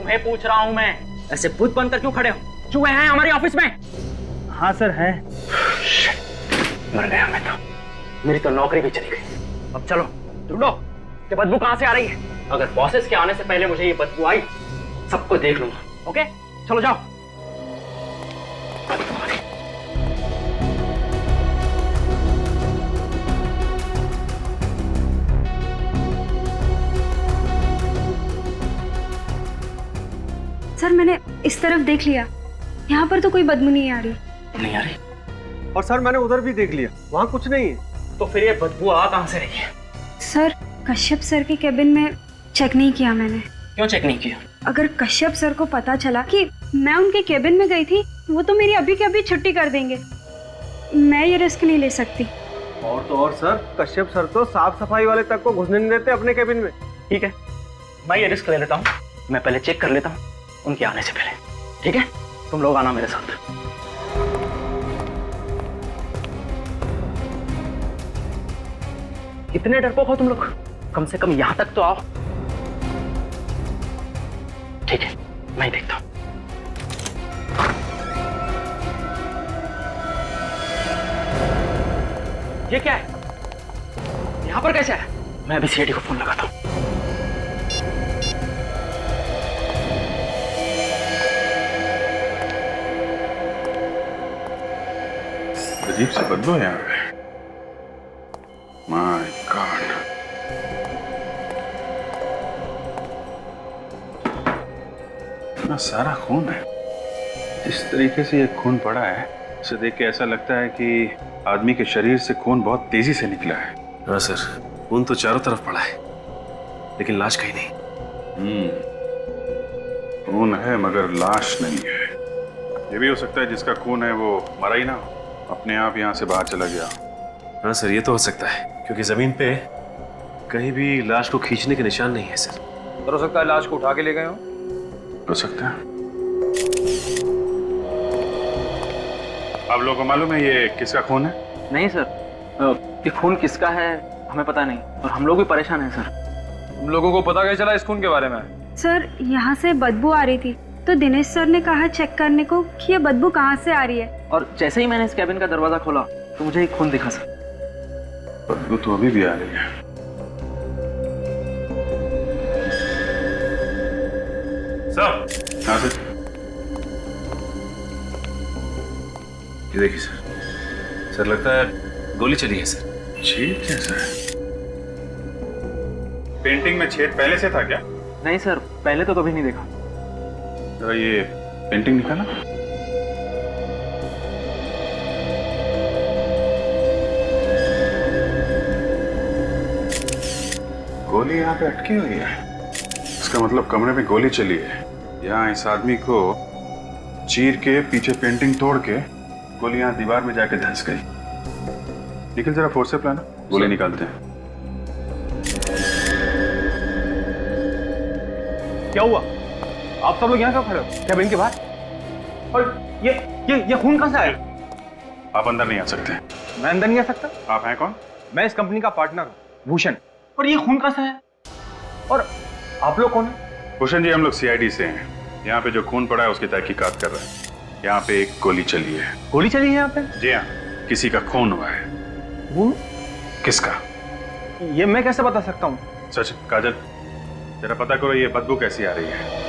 तुम्हें पूछ रहा हूँ मैं, ऐसे भूत बनकर क्यों खड़े हो? चूहे हैं हमारे ऑफिस में? हाँ सर है। मर गया मैं तो, मेरी तो नौकरी भी चली गई। अब चलो ढूंढो कि बदबू कहाँ से आ रही है। अगर बॉसेस के आने से पहले मुझे ये बदबू आई, सबको देख लूंगा। ओके चलो जाओ। बदबू आ रही। सर मैंने इस तरफ देख लिया, यहाँ पर तो कोई बदबू नहीं आ रही। नहीं आ रही? और सर मैंने उधर भी देख लिया, वहाँ कुछ नहीं है। तो फिर ये बदबू आ कहाँ से रही है? सर कश्यप सर के केबिन में चेक नहीं किया मैंने। क्यों चेक नहीं किया? अगर कश्यप सर को पता चला कि मैं उनके केबिन में गई थी, वो तो मेरी अभी के अभी छुट्टी कर देंगे। मैं ये रिस्क नहीं ले सकती। और तो और सर, कश्यप सर तो साफ सफाई वाले तक को घुसने नहीं देते अपने केबिन में। ठीक है, मैं ये रिस्क ले लेता हूँ। मैं पहले चेक कर लेता हूँ उनके आने से पहले। ठीक है, तुम लोग आना मेरे साथ। कितने डरपोक हो तुम लोग, कम से कम यहां तक तो आओ। ठीक है, मैं देखता हूं। ये क्या है? यहां पर कैसे है? मैं अभी सीआईडी को फोन लगाता हूं। अजीब सी बदबू है यहाँ पे। My God. इतना सारा खून है। जिस तरीके से ये खून पड़ा है, इसे देख के ऐसा लगता है कि आदमी के शरीर से खून बहुत तेजी से निकला है। हाँ सर, खून तो चारों तरफ पड़ा है, लेकिन लाश कहीं नहीं। खून है मगर लाश नहीं है। ये भी हो सकता है जिसका खून है वो मरा ही ना हो, अपने आप यहाँ से बाहर चला गया। हाँ सर, ये तो हो सकता है, क्योंकि जमीन पे कहीं भी लाश को खींचने के निशान नहीं है सर। और हो सकता है लाश को उठा के ले गए हो। हो सकता है। आप लोगों को मालूम है ये किसका खून है? नहीं सर, ये खून किसका है हमें पता नहीं, और हम लोग भी परेशान हैं सर। तुम लोगों को पता कैसे चला इस खून के बारे में? सर यहाँ से बदबू आ रही थी, तो दिनेश सर ने कहा चेक करने को कि ये बदबू कहाँ से आ रही है। और जैसे ही मैंने इस कैबिन का दरवाजा खोला तो मुझे एक खून दिखा सर। बदबू तो अभी भी आ रही है। सर, हाँ सर। ये देखिए सर, सर लगता है गोली चली है सर। छेद कैसा है? पेंटिंग में छेद पहले से था क्या? नहीं सर, पहले तो कभी नहीं देखा। जरा ये पेंटिंग निकाला। गोली यहाँ पे अटकी हुई है। इसका मतलब कमरे में गोली चली है। यहाँ इस आदमी को चीर के पीछे पेंटिंग तोड़ के गोली यहाँ दीवार में जाके धंस गई। निखिल जरा फोर्स से प्लान गोली निकालते हैं। क्या हुआ? आप सब लोग यहाँ क्यों खड़े हो? कैबिन के बाहर? और ये खून कहाँ से आया? आप अंदर नहीं आ सकते। मैं अंदर नहीं आ सकता? आप हैं कौन? मैं इस कंपनी का पार्टनर हूँ, भूषण। और ये खून कहाँ से आया? और आप लोग कौन है? भूषण जी, हम लोग सीआईडी से हैं। यहाँ पे जो खून पड़ा है उसकी तहकीकात कर रहे हैं। यहाँ पे एक गोली चली है। गोली चली है यहाँ पे? जी हाँ, किसी का खून हुआ है। खून? किसका? ये मैं कैसे बता सकता हूँ? सच काजल, जरा पता करो ये बदबू कैसी आ रही है।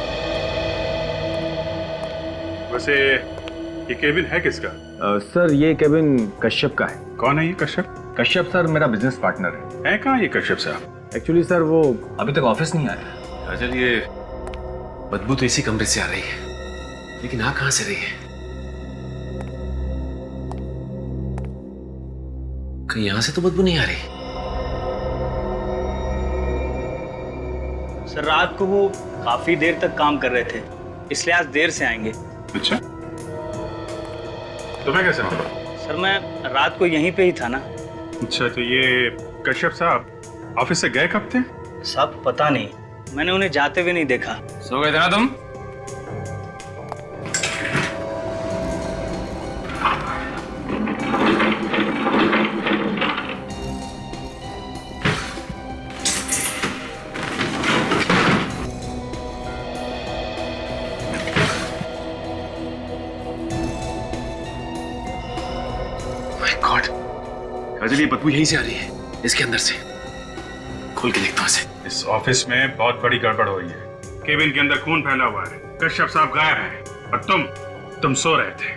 वैसे ये केबिन है किसका? सर ये केबिन कश्यप का है। कौन है ये कश्यप? कश्यप सर मेरा बिजनेस पार्टनर है। कहाँ ये कश्यप साहब? एक्चुअली सर वो अभी तक ऑफिस नहीं आया। काजल, ये बदबू तो इसी कमरे से आ रही है, लेकिन आ कहाँ से रही है? कहीं यहां से तो बदबू नहीं आ रही। सर रात को वो काफी देर तक काम कर रहे थे, इसलिए आज देर से आएंगे। अच्छा, तुम्हें कैसे मालूम? सर मैं रात को यहीं पे ही था ना। अच्छा, तो ये कश्यप साहब ऑफिस से गए कब थे? साहब पता नहीं, मैंने उन्हें जाते हुए नहीं देखा। सो गए थे ना तुम? राजन, ये बदबू यहीं से आ रही है, इसके अंदर से। खोल के देखता हूँ इसे। इस ऑफिस में बहुत बड़ी गड़बड़ हो रही है। केबिन के अंदर खून फैला हुआ है, कश्यप साहब गायब हैं और तुम सो रहे थे।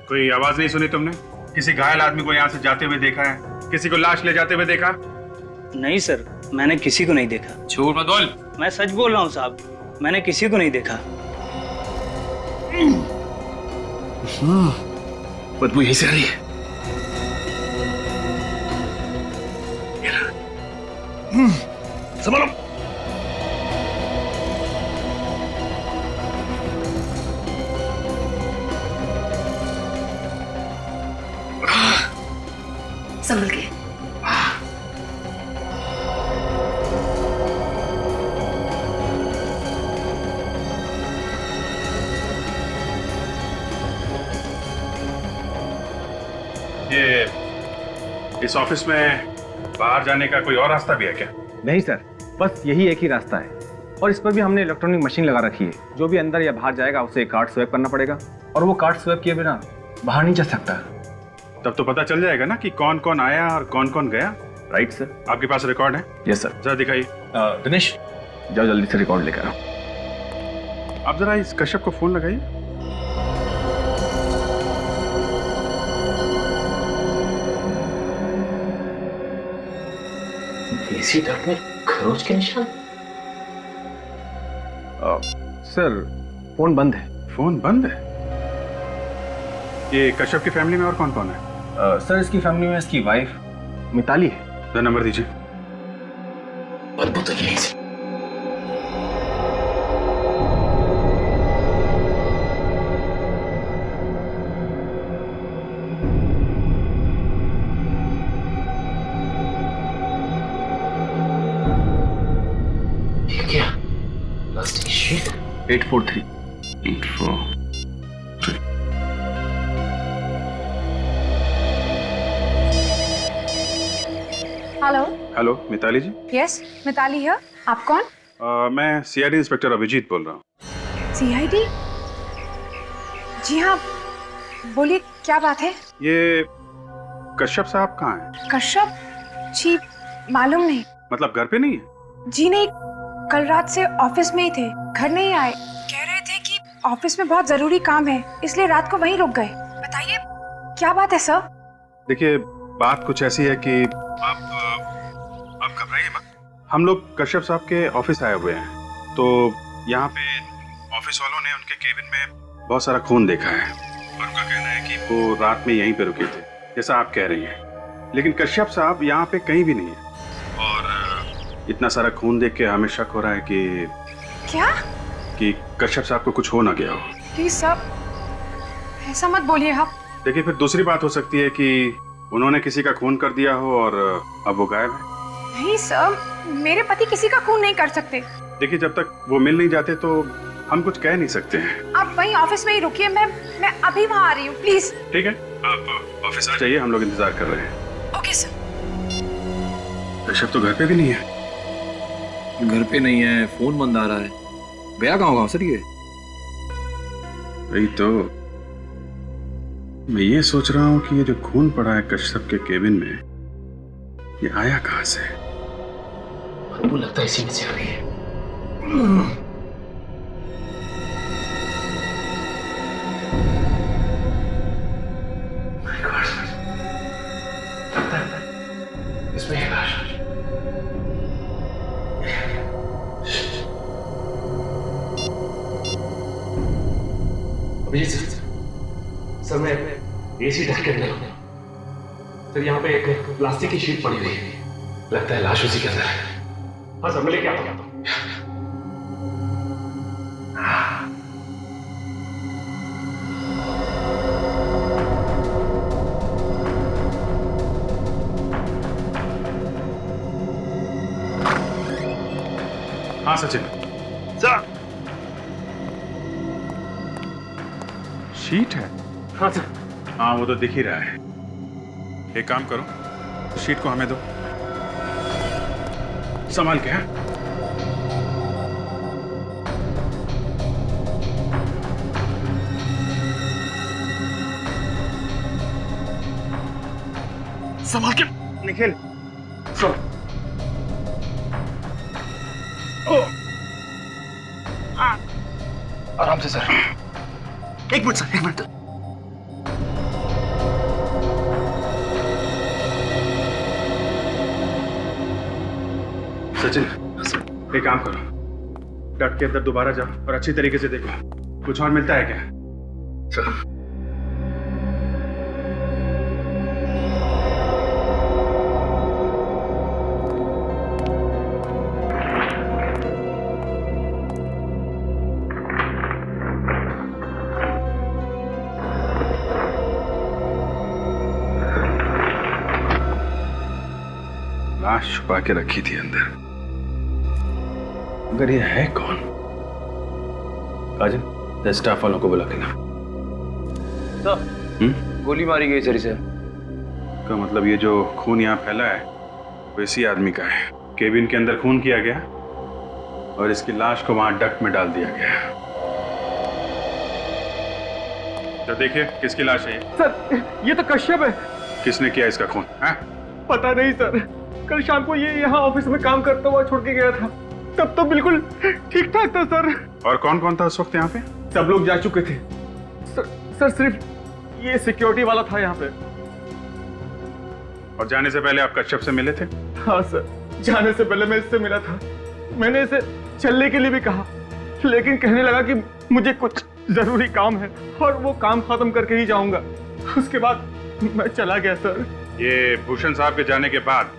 कोई आवाज नहीं सुनी तुमने? किसी घायल आदमी को यहाँ से जाते हुए देखा है? किसी को लाश ले जाते हुए देखा? नहीं सर, मैंने किसी को नहीं देखा। झूठ मत बोल। मैं सच बोल रहा हूँ साहब, मैंने किसी को नहीं देखा। बदबू यहीं से आ रही है। संभालो। संभल के। ये इस ऑफिस में बाहर जाने का कोई और रास्ता भी है क्या? नहीं सर, बस यही एक ही रास्ता है और इस पर भी हमने इलेक्ट्रॉनिक मशीन लगा रखी है। जो भी अंदर या बाहर जाएगा उसे कार्ड स्वैप करना पड़ेगा और वो कार्ड स्वैप किए बिना बाहर नहीं जा सकता। तब तो पता चल जाएगा ना कि कौन कौन आया और कौन कौन गया। Right sir. आपके पास रिकॉर्ड है? Yes sir. जरा दिखाइए। दिनेश, जाओ जल्दी से रिकॉर्ड लेकर आओ। आप जरा इस कश्यप को फोन लगाइए। देसी डक में खरोच के निशान। सर, फोन बंद है। फोन बंद है? ये कश्यप की फैमिली में और कौन कौन है? सर, इसकी फैमिली में इसकी वाइफ मिताली है। जरा नंबर दीजिए। बदबू तो यहीं से। ये क्या? Plastic sheet. 843। 843। Hello. Hello, Mitali ji. Yes, Mitali है। आप कौन? मैं सीआईडी इंस्पेक्टर अभिजीत बोल रहा हूँ। सीआईडी? जी हाँ, बोलिए क्या बात है? ये कश्यप साहब कहाँ हैं? कश्यप जी, मालूम नहीं। मतलब घर पे नहीं है? जी नहीं, कल रात से ऑफिस में ही थे, घर नहीं आए। कह रहे थे कि ऑफिस में बहुत जरूरी काम है, इसलिए रात को वहीं रुक गए। बताइए क्या बात है सर? देखिए, बात कुछ ऐसी है कि आप घबराइए मत। हम लोग कश्यप साहब के ऑफिस आए हुए हैं, तो यहाँ पे ऑफिस वालों ने उनके केबिन में बहुत सारा खून देखा है और उनका कहना है कि वो रात में यहीं पे रुके थे, जैसा आप कह रही हैं। लेकिन कश्यप साहब यहाँ पे कहीं भी नहीं है और इतना सारा खून देख के हमें शक हो रहा है कि क्या? कि कश्यप साहब को कुछ हो ना गया हो। प्लीज सर, ऐसा मत बोलिए आप। देखिए, फिर दूसरी बात हो सकती है कि उन्होंने किसी का खून कर दिया हो और अब वो गायब है। नहीं सर, मेरे पति किसी का खून नहीं कर सकते। देखिए, जब तक वो मिल नहीं जाते तो हम कुछ कह नहीं सकते हैं। आप वहीं ऑफिस में ही रुकिए, मैं अभी वहाँ आ रही हूँ, प्लीज। ठीक है, आप ऑफिस आ जाइए, हम लोग इंतजार कर रहे हैं। Okay sir. कश्यप तो घर पे भी नहीं है। घर पे नहीं है, फोन बंद आ रहा है। गया कहाँ होगा सर ये? वही तो मैं ये सोच रहा हूँ कि ये जो खून पड़ा है कश्यप के केबिन में, ये आया कहाँ से? बदबू लगता है इसी में से आ रही है। My God, लगता है इसमें है लाश। अभिजीत सर, मैं एसी ढक के अंदर हूँ सर। यहाँ पे एक प्लास्टिक की शीट पड़ी हुई है, लगता है लाश उसी के अंदर है। हाँ सर, मैं लेके आता हूँ। हाँ सचिन। सर। शीट है? हाँ सर। हाँ, वो तो दिख ही रहा है। एक काम करो, शीट को हमें दो, संभाल के। हाँ, संभाल के। निखिल सुन। आराम से सर। एक मिनट सर, एक मिनट। सचिन, एक काम करो, डट के अंदर दोबारा जाओ और अच्छी तरीके से देखो कुछ और मिलता है क्या। सर लाश छुपा के रखी थी अंदर, अगर ये है कौन? काजल, स्टाफ वालों को बुला के ला। गोली मारी गई सर इसे। का मतलब ये जो खून यहाँ फैला है वो इसी आदमी का है। केबिन के अंदर खून किया गया और इसकी लाश को वहां डक्ट में डाल दिया गया। तो देखिए किसकी लाश है ये? सर ये तो कश्यप है। किसने किया इसका खून है? पता नहीं सर, कल शाम को ये यहाँ ऑफिस में काम करता हुआ छोड़ के गया था, तब तो बिल्कुल ठीक ठाक था सर। और कौन कौन था उस वक्त यहाँ पे? सब लोग जा चुके थे सर सिर्फ ये सिक्योरिटी वाला था यहाँ पे। और जाने से पहले आप कश्यप से मिले थे? हाँ सर, जाने से पहले मैं इससे मिला था। मैंने इसे चलने के लिए भी कहा, लेकिन कहने लगा कि मुझे कुछ जरूरी काम है और वो काम खत्म करके ही जाऊंगा। उसके बाद मैं चला गया सर। ये भूषण साहब के जाने के बाद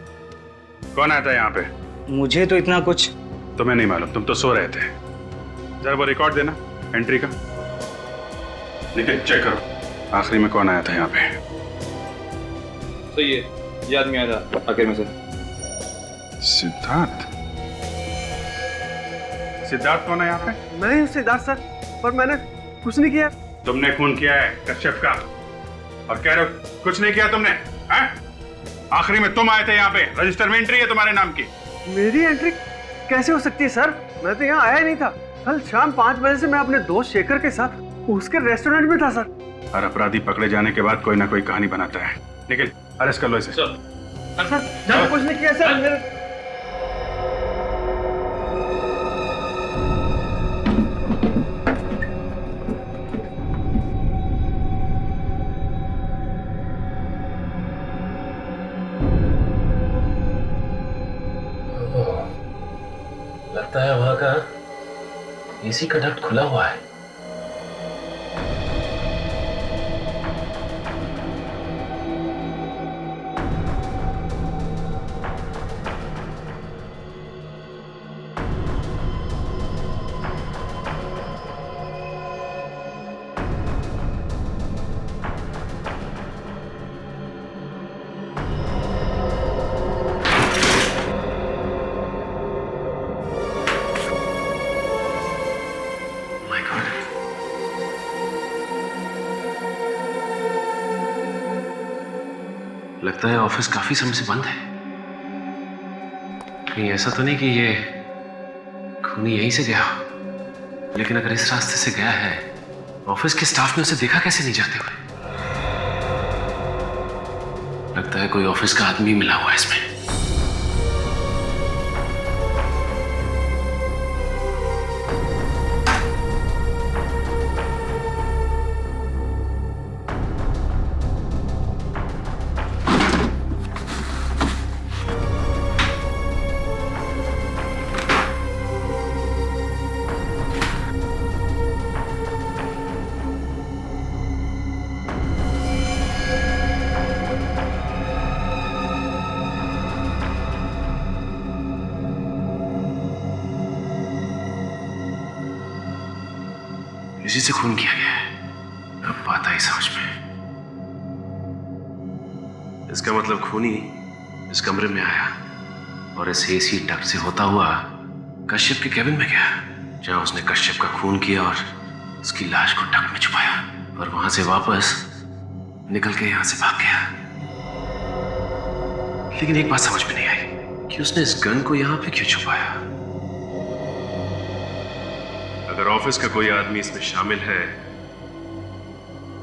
कौन आया था यहाँ पे? मुझे तो इतना कुछ तुम्हें नहीं मालूम, तुम तो सो रहे थे। जरा वो रिकॉर्ड देना एंट्री का। निखिल चेक करो, आखिरी में कौन आया था यहाँ पे? सही है, ये आदमी आया था आखिर में से। सिद्धार्थ? सिद्धार्थ कौन है यहाँ पे? मैं सिद्धार्थ सर, पर मैंने कुछ नहीं किया। तुमने खून किया है कश्यप का और कह रहे हो कुछ नहीं किया तुमने, हैं? आखिरी में तुम आए थे यहाँ पे, रजिस्टर में एंट्री है तुम्हारे नाम की। मेरी एंट्री कैसे हो सकती है सर? मैं तो यहाँ आया नहीं था। कल शाम 5 बजे से मैं अपने दोस्त शेखर के साथ उसके रेस्टोरेंट में था सर। हर अपराधी पकड़े जाने के बाद कोई ना कोई कहानी बनाता है। निखिल अरेस्ट कर लो इसे। सर मैंने कुछ नहीं किया सर। लगता है वहां का एसी का डक्ट खुला हुआ है। लगता है ऑफिस काफी समय से बंद है। कहीं ऐसा तो नहीं कि ये खूनी यहीं से गया? लेकिन अगर इस रास्ते से गया है, ऑफिस के स्टाफ ने उसे देखा कैसे नहीं जाते हुए? लगता है कोई ऑफिस का आदमी मिला हुआ है इसमें। इसी से खून किया गया है। अब बात आई समझ में। इसका मतलब खूनी इस कमरे में आया और इस एसी डक्ट से होता हुआ कश्यप के केबिन में गया, जहां उसने कश्यप का खून किया और उसकी लाश को डक्ट में छुपाया, और वहां से वापस निकल के यहां से भाग गया। लेकिन एक बात समझ में नहीं आई कि उसने इस गन को यहां पे क्यों छुपाया। अगर ऑफिस का कोई आदमी इसमें शामिल है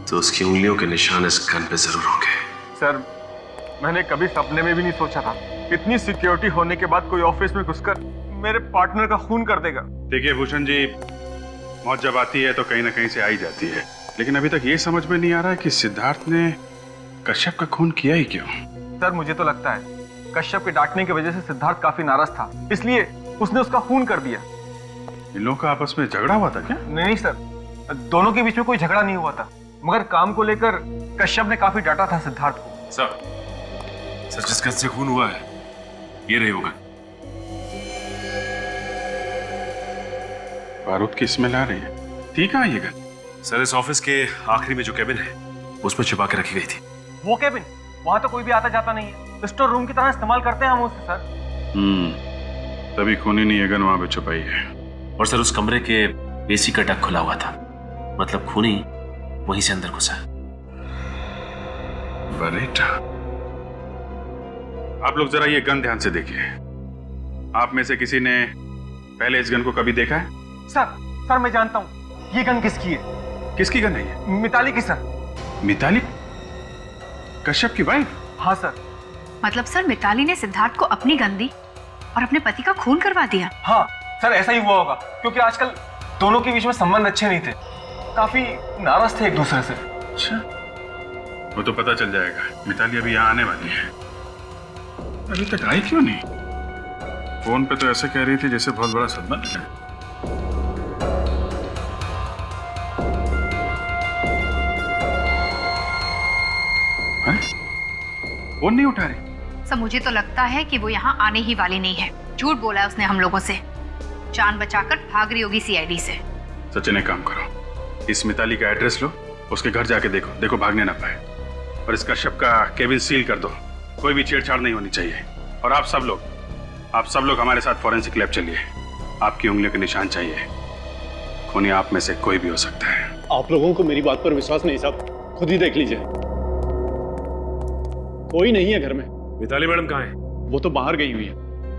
तो उसकी उंगलियों के निशान इस गन पे जरूर होंगे। सर मैंने कभी सपने में भी नहीं सोचा था इतनी सिक्योरिटी होने के बाद कोई ऑफिस में घुसकर मेरे पार्टनर का खून कर देगा। देखिए भूषण जी, मौत जब आती है तो कहीं ना कहीं से आई जाती है, लेकिन अभी तक ये समझ में नहीं आ रहा है कि सिद्धार्थ ने कश्यप का खून किया ही क्यों। सर मुझे तो लगता है कश्यप के डांटने की वजह से सिद्धार्थ काफी नाराज था, इसलिए उसने उसका खून कर दिया। इन लोगों का आपस में झगड़ा हुआ था क्या? नहीं सर, दोनों के बीच में कोई झगड़ा नहीं हुआ था, मगर काम को लेकर कश्यप ने काफी डांटा था सिद्धार्थ को। सर जिस गन से खून हुआ है ये रही होगा। बारूद की स्मेल आ रही है। ठीक है ये गन। सर इस ऑफिस के आखिरी में जो कैबिन है उसमें छिपा के रखी गई थी। वो केबिन, वहां तो कोई भी आता जाता नहीं है, स्टोर रूम की तरह इस्तेमाल करते हैं हम उसे सर। तभी खूनी ने ये गन वहां पे छुपाई है। और सर उस कमरे के एसी का डक खुला हुआ था, मतलब खूनी वहीं से अंदर घुसा। बरेटा, आप लोग जरा ये गन ध्यान से देखिए। आप में से किसी ने पहले इस गन को कभी देखा है? सर मैं जानता हूँ ये गन किसकी है। किसकी गन है ये? मिताली की सर। मिताली? कश्यप की वाइफ? हाँ सर। मतलब सर मिताली ने सिद्धार्थ को अपनी गन दी और अपने पति का खून करवा दिया? हाँ सर ऐसा ही हुआ होगा, क्योंकि आजकल दोनों के बीच में संबंध अच्छे नहीं थे, काफी नाराज थे एक दूसरे से। अच्छा, वो तो पता चल जाएगा। मिताली अभी यहाँ आने वाली है। अभी तक आई क्यों नहीं? फोन पे तो ऐसे कह रही थी जैसे बहुत बड़ा संबंध है। फोन नहीं उठा रही। सर मुझे तो लगता है कि वो यहाँ आने ही वाली नहीं है। झूठ बोला है उसने हम लोगों से, जान बचाकर भाग रही होगी सीआईडी से। सचिन एक काम करो, इस मिताली का एड्रेस लो, उसके घर जाके देखो भागने ना पाए, और इस कश्यप का केबिन सील कर दो। कोई भी छेड़छाड़ नहीं होनी चाहिए। और आप सब लोग हमारे साथ फॉरेंसिक लैब चलिए। आपकी उंगलियों के निशान चाहिए। खूनी आप में से कोई भी हो सकता है। आप लोगों को मेरी बात पर विश्वास नहीं साहब, खुद ही देख लीजिए। कोई नहीं है घर में। मिताली मैडम कहाँ है? वो तो बाहर गई हुई है,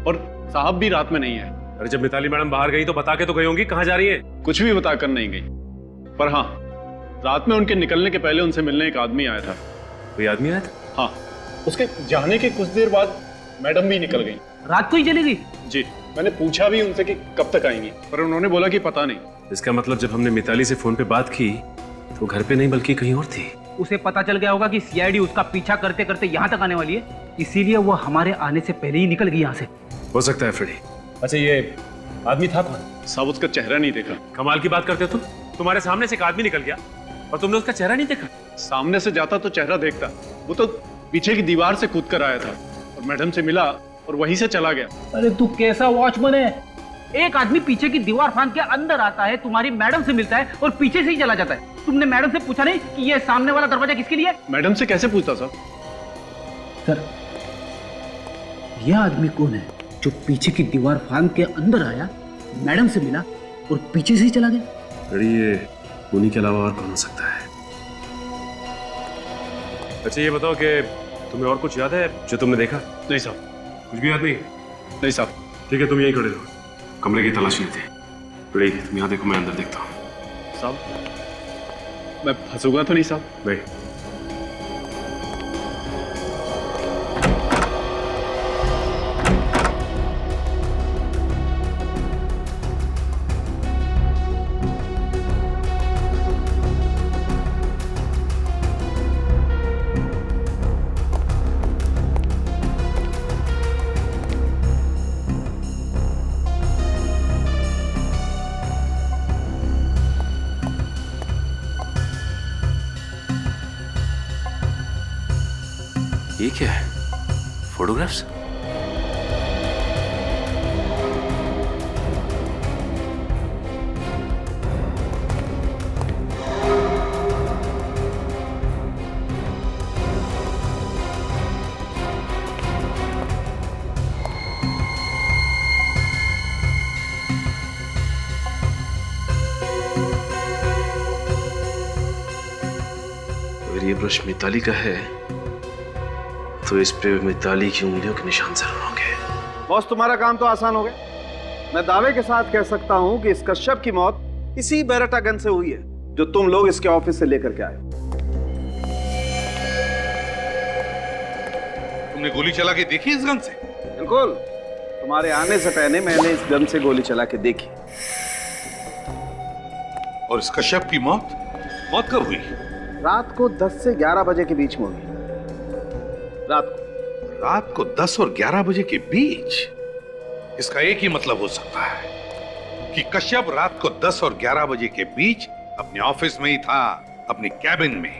और साहब भी रात में नहीं है। अरे जब मिताली मैडम बाहर गई तो बता के तो गई होंगी कहाँ जा रही है। कुछ भी बताकर नहीं गई, पर हाँ रात में उनके निकलने के पहले उनसे मिलने एक आदमी आया था। कोई आदमी आया था? हाँ, उसके जाने के कुछ देर बाद मैडम भी निकल गई। रात को ही चली गई? जी, मैंने पूछा भी उनसे कि कब तक आएंगी, पर उन्होंने बोला कि पता नहीं। इसका मतलब जब हमने मिताली से फोन पे बात की तो घर पे नहीं बल्कि कहीं और थी। उसे पता चल गया होगा कि सीआईडी उसका पीछा करते करते यहाँ तक आने वाली है, इसीलिए वो हमारे आने से पहले ही निकल गई यहाँ से। हो सकता है फ्रेडी। अच्छा ये आदमी था कौन? साहब उसका चेहरा नहीं देखा। कमाल की बात करते हो तुम। तुम्हारे सामने से एक आदमी निकल गया और तुमने उसका चेहरा नहीं देखा? सामने से जाता तो चेहरा देखता, वो तो पीछे की दीवार से कूद कर आया था और मैडम से मिला और वहीं से चला गया। अरे तू कैसा वॉचमैन है? एक आदमी पीछे की दीवार फांद के अंदर आता है, तुम्हारी मैडम से मिलता है और पीछे से ही चला जाता है। तुमने मैडम से पूछा नहीं कि ये सामने वाला दरवाजा किसके लिए? मैडम से कैसे पूछता साहब? सर यह आदमी कौन है जो पीछे की दीवार फांद के अंदर आया, मैडम से मिला और पीछे से ही चला गया? फ्रेडी ये खूनी के अलावा और कौन हो सकता है? अच्छा ये बताओ कि तुम्हें और कुछ याद है जो तुमने देखा? नहीं साहब। कुछ भी याद नहीं? नहीं साहब। ठीक है तुम यहीं खड़े रहो, कमरे की तलाशी लेते हैं। फ्रेडी तुम यहाँ देखो, मैं अंदर देखता हूँ। साहब मैं फंसूंगा तो नहीं साहब? नहीं। ये क्या है? फोटोग्राफ्स? अगर ये ब्रश मिताली का है तो इस पे मिताली की उंगलियों के निशान जरूर होंगे। बॉस तुम्हारा काम तो आसान हो गया। मैं दावे के साथ कह सकता हूं कि इस कश्यप की मौत इसी बेरेटा गन से हुई है जो तुम लोग इसके ऑफिस से लेकर के आए। तुमने गोली चला के देखी इस गन से? बिल्कुल, तुम्हारे आने से पहले मैंने इस गन से गोली चला के देखी। और इस कश्यप की मौत कब हुई? रात को 10 से 11 बजे के बीच में हुई। रात को 10 और 11 बजे के बीच? इसका एक ही मतलब हो सकता है कि कश्यप रात को 10 और 11 बजे के बीच अपने ऑफिस में ही था, अपने कैबिन में,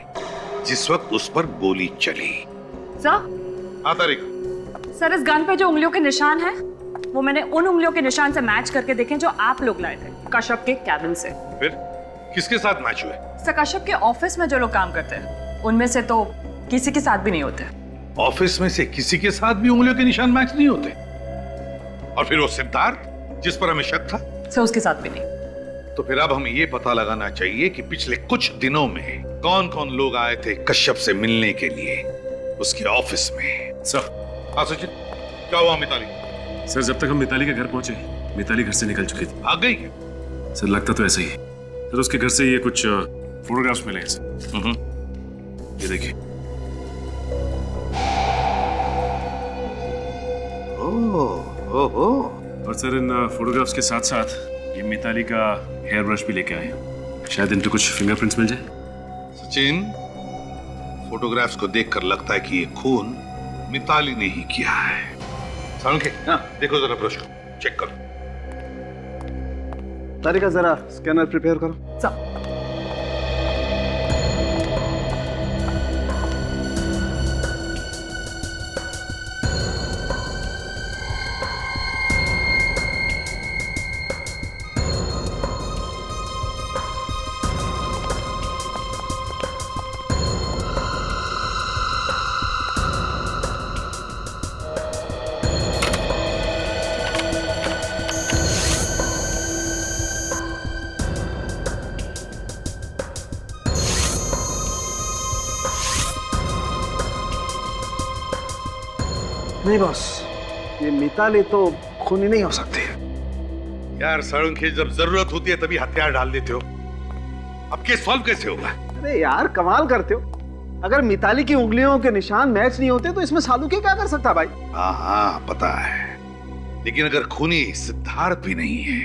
जिस वक्त उस पर गोली चली। सर? हाँ तारिका। सर, इस गन पे जो उंगलियों के निशान हैं, वो मैंने उन उंगलियों के निशान से मैच करके देखे जो आप लोग लाए थे कश्यप के कैबिन से। फिर किसके साथ मैच हुए? सर, कश्यप के ऑफिस में जो लोग काम करते हैं उनमें से तो किसी के साथ भी नहीं होते। ऑफिस में से किसी के साथ भी उंगलियों के निशान मैच नहीं होते? और फिर वो सिद्धार्थ जिस पर हमें शक था? सर, उसके साथ भी नहीं। तो फिर अब हमें ये पता लगाना चाहिए कि पिछले कुछ दिनों में कौन कौन लोग आए थे कश्यप से मिलने के लिए उसके ऑफिस में। सर। हाँ सचिन, क्या हुआ मिताली? सर, जब तक हम मिताली के घर पहुंचे, मिताली घर से निकल चुकी थी। भाग गई क्या? सर, लगता तो ऐसा ही है। सर, उसके घर से ये कुछ फोटोग्राफ्स मिले हैं सर। ये देखिए। ओहो। और सर, इन फोटोग्राफ्स के साथ साथ ये मिताली का हेयर ब्रश भी लेके आए हैं। शायद इन पे कुछ फिंगरप्रिंट्स मिल जाए। सचिन, फोटोग्राफ्स को देखकर लगता है कि ये खून मिताली ने ही किया है। सालुंखे, देखो जरा ब्रश को, चेक करो। तारिका, जरा स्कैनर प्रिपेयर करो। सर। नहीं बॉस, ये मिताली तो खूनी नहीं हो सकती। यार सालुंखे, जब जरूरत होती है तभी हथियार डाल देते हो। अब केस सॉल्व कैसे होगा? अरे यार, कमाल करते हो। अगर मिताली की उंगलियों के निशान मैच नहीं होते तो इसमें सालुंखे क्या कर सकता भाई? हाँ पता है, लेकिन अगर खूनी सिद्धार्थ भी नहीं है,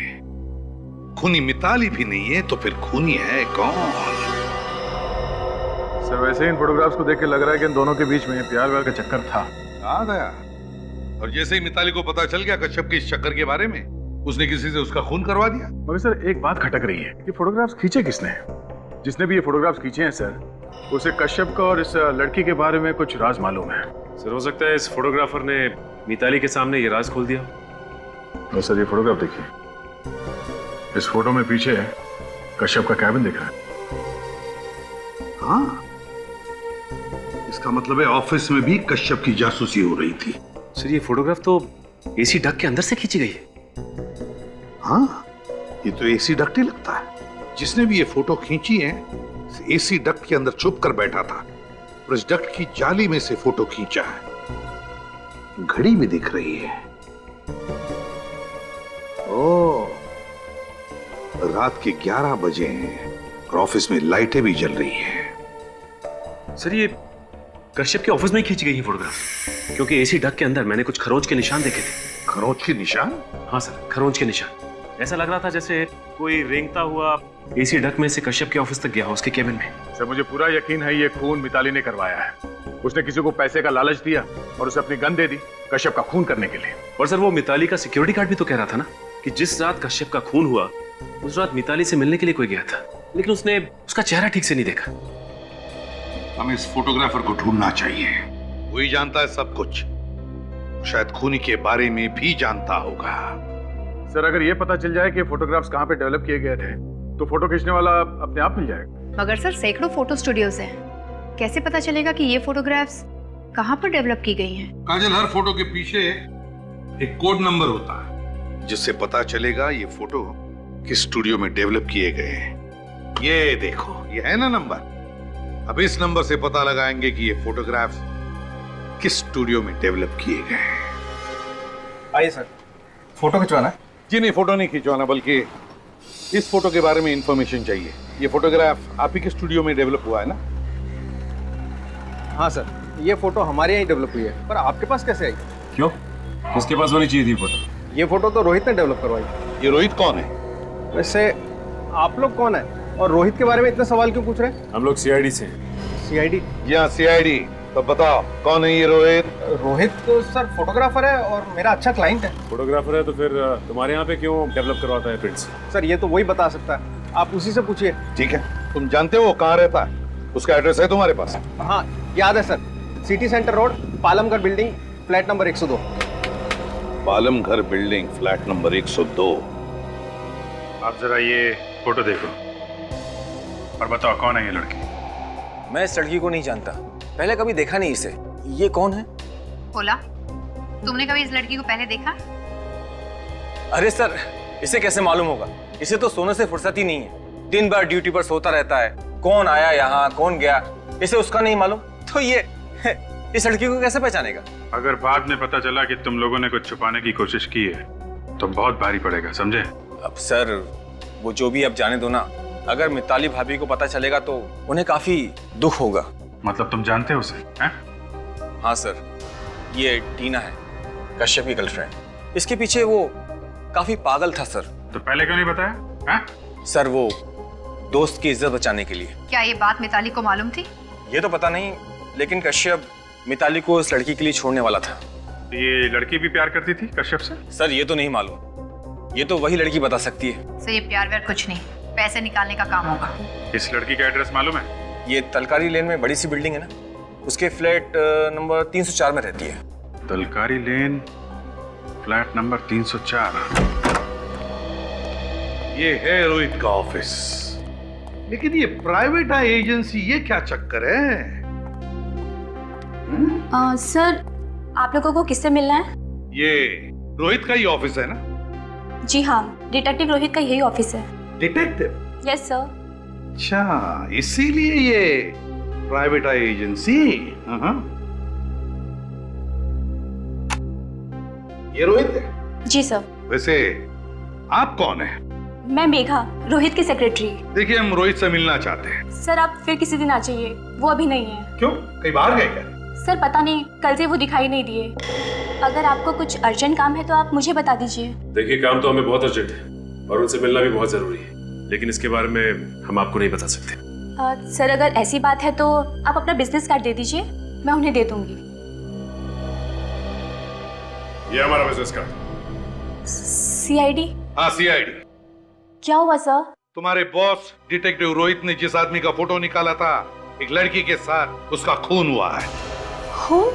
खूनी मिताली भी नहीं है, तो फिर खूनी है कौन? सर, वैसे ही इन फोटोग्राफ्स को देख के लग रहा है कि इन दोनों के बीच में प्यार व्यार का चक्कर था। आ गया। और जैसे ही मिताली को पता चल गया कश्यप के इस चक्कर के बारे में, उसने किसी से उसका खून करवा दिया। मगर सर, एक बात खटक रही है, ये फोटोग्राफ्स खींचे किसने? जिसने भी ये फोटोग्राफ्स खींचे हैं सर, उसे कश्यप का और इस लड़की के बारे में कुछ राज मालूम है। सर, हो सकता है इस फोटोग्राफर ने मिताली के सामने ये राज खोल दिया। तो सर, ये फोटोग्राफ देखिए। इस फोटो में पीछे कश्यप का कैबिन दिख रहा है। हाँ, इसका मतलब है ऑफिस में भी कश्यप की जासूसी हो रही थी। सर, ये फोटोग्राफ तो एसी डक के अंदर से खींची गई है। हाँ, ये तो एसी डक्ट ही लगता है। जिसने भी ये फोटो खींची है, एसी डक्ट के अंदर छुप कर बैठा था और इस डक्ट की जाली में से फोटो खींचा है। घड़ी भी दिख रही है। ओह, रात के 11 बजे हैं और ऑफिस में लाइटें भी जल रही हैं। सर, ये कश्यप के ऑफिस में ही खींची गई है फोटोग्राफ, क्योंकि एसी डक के अंदर मैंने कुछ खरोंच के निशान देखे थे। खरोंच के निशान? हाँ सर, खरोंच के निशान। ऐसा लग रहा था जैसे कोई रेंगता हुआ एसी डक में से कश्यप के ऑफिस तक गया हो, उसके केबिन में। सर, मुझे पूरा यकीन है ये खून मिताली ने करवाया है। उसने किसी को पैसे का लालच दिया और उसे अपनी गन दे दी कश्यप का खून करने के लिए। और सर, वो मिताली का सिक्योरिटी गार्ड भी तो कह रहा था ना कि जिस रात कश्यप का खून हुआ, उस रात मिताली से मिलने के लिए कोई गया था, लेकिन उसने उसका चेहरा ठीक से नहीं देखा। हमें इस फोटोग्राफर को ढूंढना चाहिए। वही जानता है सब कुछ, शायद खूनी के बारे में भी जानता होगा। सर, अगर ये पता चल जाए कि फोटोग्राफ्स कहाँ पे डेवलप किए गए थे, तो फोटो खींचने वाला अपने आप मिल जाएगा। मगर सर, सैकड़ों फोटो स्टूडियोज हैं, कैसे पता चलेगा कि ये फोटोग्राफ्स कहाँ पर डेवलप की गई हैं? काजल, हर फोटो के पीछे एक कोड नंबर होता है, जिससे पता चलेगा ये फोटो किस स्टूडियो में डेवलप किए गए हैं। ये देखो, ये है ना नंबर। अब इस नंबर से पता लगाएंगे कि ये फोटोग्राफ्स किस स्टूडियो में डेवलप किए गए हैं। आइए सर, फोटो खिंचवाना है? जी नहीं, फोटो नहीं खिंचवाना, बल्कि इस फोटो के बारे में इंफॉर्मेशन चाहिए। ये फोटोग्राफ आप ही के स्टूडियो में डेवलप हुआ है ना? हाँ सर, ये फोटो हमारे यहाँ डेवलप हुई है, पर आपके पास कैसे आई? क्यों? किसके पास होनी चाहिए थी फोटो? ये फोटो तो रोहित ने डेवलप करवाई। ये रोहित कौन है? वैसे आप लोग कौन है और रोहित के बारे में इतने सवाल क्यों पूछ रहे हैं? हम लोग सीआईडी से। सीआईडी? यहाँ सीआईडी। तो बताओ कौन है ये रोहित? रोहित तो सर फोटोग्राफर है और मेरा अच्छा क्लाइंट है। फोटोग्राफर है तो फिर तुम्हारे यहाँ पे क्यों डेवलप करवाता है प्रिंट्स? सर ये तो वही बता सकता है, आप उसी से पूछिए। ठीक है, तुम जानते हो वो कहाँ रहता है? उसका एड्रेस है तुम्हारे पास? हाँ याद है sir, city centre road, Palamgarh building, flat number 102। Palamgarh building, flat number 102। आप जरा ये फोटो देखो और बताओ कौन है ये लड़की? मैं इस लड़की को नहीं जानता, पहले कभी देखा नहीं इसे। ये कौन है? बोला, तुमने कभी इस लड़की को पहले देखा? अरे सर, इसे कैसे मालूम होगा? इसे तो सोने से फुर्सत ही नहीं है, दिन भर ड्यूटी पर सोता रहता है। कौन आया यहाँ, कौन गया, इसे उसका नहीं मालूम, तो ये इस लड़की को कैसे पहचानेगा? अगर बाद में पता चला कि तुम लोगों ने कुछ छुपाने की कोशिश की है तो बहुत भारी पड़ेगा, समझे? अब सर वो जो भी, अब जाने दो ना। अगर मिताली भाभी को पता चलेगा तो उन्हें काफी दुख होगा। मतलब तुम जानते हो उसे? हैं? हाँ सर, ये टीना है, कश्यप की गर्लफ्रेंड। इसके पीछे वो काफी पागल था सर। तो पहले क्यों नहीं बताया? हैं? सर वो दोस्त की इज्जत बचाने के लिए। क्या ये बात मिताली को मालूम थी? ये तो पता नहीं, लेकिन कश्यप मिताली को इस लड़की के लिए छोड़ने वाला था। ये लड़की भी प्यार करती थी कश्यप से? सर ये तो नहीं मालूम, ये तो वही लड़की बता सकती है। सर ये प्यार व्यार कुछ नहीं, पैसे निकालने का काम होगा। इस लड़की का एड्रेस मालूम है? ये तलकारी लेन में बड़ी सी बिल्डिंग है ना, उसके फ्लैट नंबर 304 में रहती है। तलकारी लेन, फ्लैट नंबर 304। ये है रोहित का ऑफिस। लेकिन ये प्राइवेट एजेंसी, ये क्या चक्कर है? सर आप लोगों को किससे मिलना है? ये रोहित का ही ऑफिस है ना? जी हाँ, डिटेक्टिव रोहित का यही ऑफिस है। डिटेक्टिव? Yes sir. अच्छा, इसीलिए ये प्राइवेट एजेंसी। ये रोहित है? जी सर। वैसे आप कौन है? मैं मेघा, रोहित की सेक्रेटरी। देखिए, हम रोहित से मिलना चाहते हैं। सर आप फिर किसी दिन आ जाइए, वो अभी नहीं है। क्यों, कहीं बाहर गए क्या? सर पता नहीं, कल से वो दिखाई नहीं दिए। अगर आपको कुछ अर्जेंट काम है तो आप मुझे बता दीजिए। देखिए, काम तो हमें बहुत अर्जेंट है और उनसे मिलना भी बहुत जरूरी है, लेकिन इसके बारे में हम आपको नहीं बता सकते। सर अगर ऐसी बात है तो आप अपना बिजनेस कार्ड दे दीजिए, मैं उन्हें दे दूंगी। ये हमारा बिजनेस कार्ड। सीआईडी? हाँ, सीआईडी। क्या हुआ सर? तुम्हारे बॉस डिटेक्टिव रोहित ने जिस आदमी का फोटो निकाला था एक लड़की के साथ, उसका खून हुआ है। खून?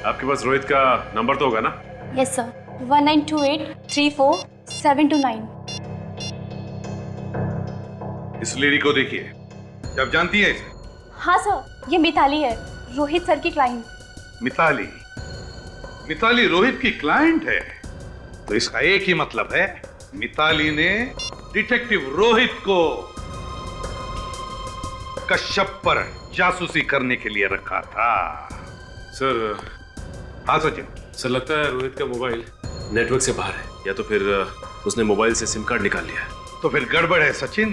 आपके पास रोहित का नंबर तो होगा ना? Yes sir, 1928347229। इस लेडी को देखिए, जब जानती है इसे? हाँ सर, ये मिताली है, रोहित सर की क्लाइंट। मिताली? मिताली रोहित की क्लाइंट है? तो इसका एक ही मतलब है, मिताली ने डिटेक्टिव रोहित को कश्यप पर जासूसी करने के लिए रखा था। सर। हाँ सचिन? सर लगता है रोहित का मोबाइल नेटवर्क से बाहर है, या तो फिर उसने मोबाइल से सिम कार्ड निकाल लिया है। तो फिर गड़बड़ है सचिन।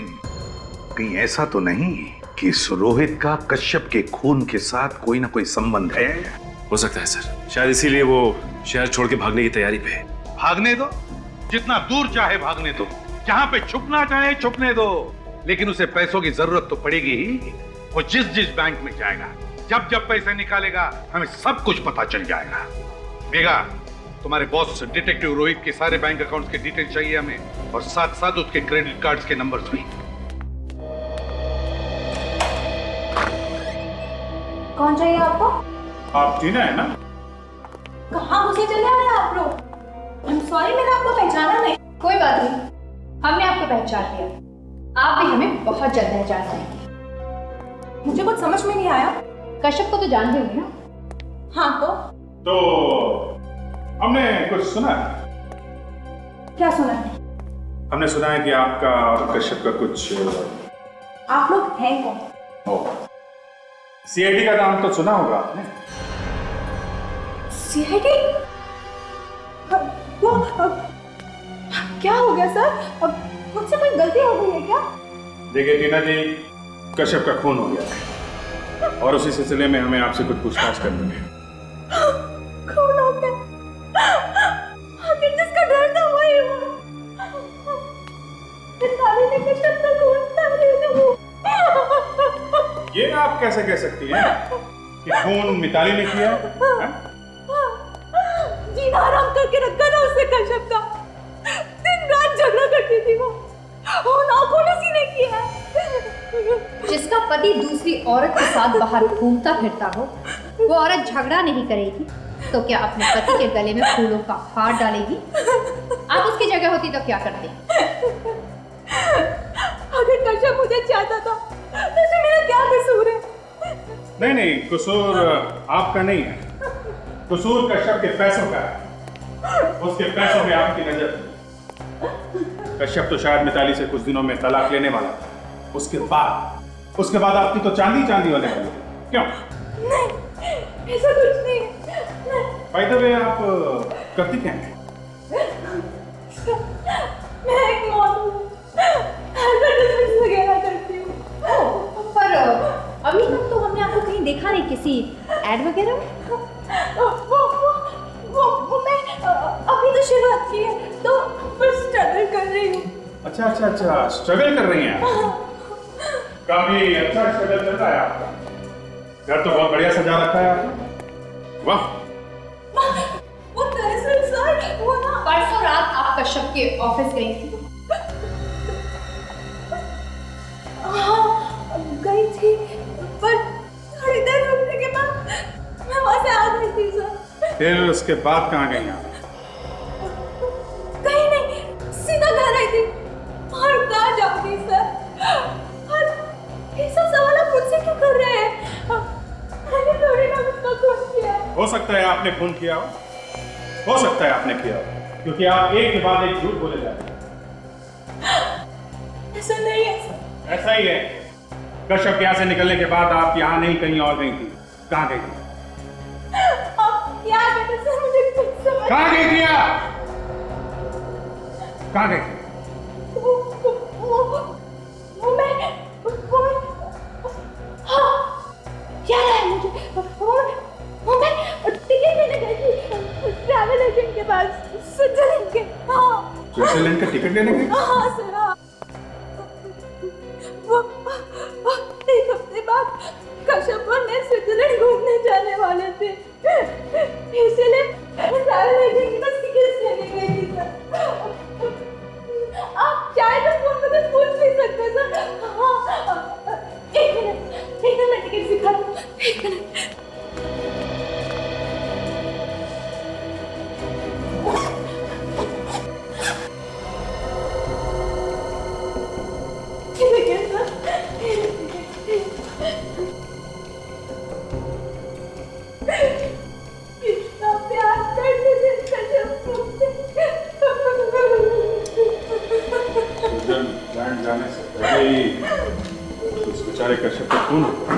कहीं ऐसा तो नहीं कि इस रोहित का कश्यप के खून के साथ कोई ना कोई संबंध है? हो सकता है सर, शायद इसीलिए वो शहर छोड़ के भागने की तैयारी पे है। भागने दो, जितना दूर चाहे भागने दो, जहां पे छुपना चाहे छुपने दो, लेकिन उसे पैसों की जरूरत तो पड़ेगी ही। वो जिस जिस बैंक में जाएगा, जब जब पैसे निकालेगा, हमें सब कुछ पता चल जाएगा। मेघा, तुम्हारे बॉस डिटेक्टिव रोहित के सारे बैंक अकाउंट्स के डिटेल चाहिए हमें, और साथ साथ उसके क्रेडिट कार्ड्स के नंबर्स भी। कौन चाहिए आपको? आप टीना है ना? कहाँ घुसे चले आ रहे हैं आप लोग? आई एम सॉरी, मैंने आपको पहचाना नहीं। कोई बात नहीं, हमने आपको पहचान लिया, आप भी हमें बहुत जल्द पहचान जाएंगे। मुझे कुछ समझ में नहीं आया। कश्यप को तो जानते होंगे ना? हाँ तो हमने कुछ सुना है। क्या सुना है? हमने सुना है कि आपका और कश्यप का कुछ। आप लोग हैं कौन? सीआईडी का नाम तो सुना होगा आपने। सीआईडी? वो क्या हो गया सर? अब मुझसे कोई गलती हो गई है क्या? देखिए टीना जी, कश्यप का खून हो गया है। और उसी सिलसिले में हमें आपसे कुछ पूछताछ करनी है। कौन हो गया? आखिर जिसका डर था वही हुआ। मिताली ने कश्यप का खून था वो। ये आप कैसे कह सकती हैं कि खून मिताली ने किया है? जीना हराम करके रखा था उससे कश्यप का। दिन रात झगड़ा करती थी वो नाखून उसी ने किया। जिसका पति दूसरी औरत के साथ बाहर घूमता फिरता हो, वो औरत झगड़ा नहीं करेगी तो क्या अपने पति के गले में फूलों का हार डालेगी? आप उसकी जगह होती तो क्या करती? अगर कश्यप मुझे चाहता था तो इसमें मेरा क्या कसूर है? नहीं नहीं, कसूर आपका नहीं है, कसूर कश्यप के पैसों का है। उसके पैसों में आपकी नजर थी। कश्यप तो शायद मिताली से कुछ दिनों में तलाक लेने वाला था। उसके बाद आपकी तो चांदी चांदी होने वाली है। क्यों? नहीं, ऐसा कुछ नहीं है। बाय द वे, आप करती क्या हैं? मैं एक मॉडल हूँ, एडवर्टाइजमेंट वगैरह करती हूँ। पर अभी तक तो हमने आपको कहीं देखा नहीं किसी एड वगैरह में। वो मैं अभी तो शुरुआत की है तो बस स्ट्रगल कर रही हूँ। अच्छा, स्ट्रगल कर रही हैं आप। काफी अच्छा स्ट्रगल चल रहा है आपका। घर तो बहुत बढ़िया सजा रखा है आपने। वाह। वो दरअसल सर वो ना परसों रात आप कश्यप के ऑफिस गई थी। हाँ गई थी, पर थोड़ी देर रुकने के बाद मैं वहाँ से आ गई थी सर। फिर उसके बाद कहाँ गई आप? कहीं नहीं, सीधा घर आई थी। और कहाँ जाऊंगी सर? और ये सब सवाल आप मुझसे क्यों कर रहे हैं? मैंने थोड़ी ना उसका खून किया है। हो सकता है आपने खून किया हो सकता है आपने किया हो, क्योंकि आप एक के बाद एक झूठ बोले जा रहे हैं। ऐसा नहीं है सर। ऐसा ही है। कश्यप यहाँ से निकलने के बाद आप यहाँ नहीं, कहीं और गई थी। कहाँ गई थी? आप क्या कहते हैं सर? मुझे कुछ समझ। कहाँ गई थी आप? कहाँ गई थी? वो मैं हाँ याद आया मुझे। वो मैं टिकट लेने गई थी ट्रैवल एजेंट के पास, स्विट्जरलैंड के। हाँ, स्विट्जरलैंड का टिकट लेने गई? हाँ सर। हाँ, वो एक हफ्ते बाद कश्यप और मैं स्विट्जरलैंड घूमने जाने वाले थे, इसलिए ट्रैवल एजेंट के पास टिकट लेने गई थी सर। आप चाहे तो फोन पर पूछ भी सकते सर। हाँ, एक मिनट मैं टिकट दिखा दूँ। एक मिनट। कितना प्यार करते थे कश्यप मुझसे। स्विट्जरलैंड जाने से पहले ही उस बेचारे कश्यप का खून हुआ।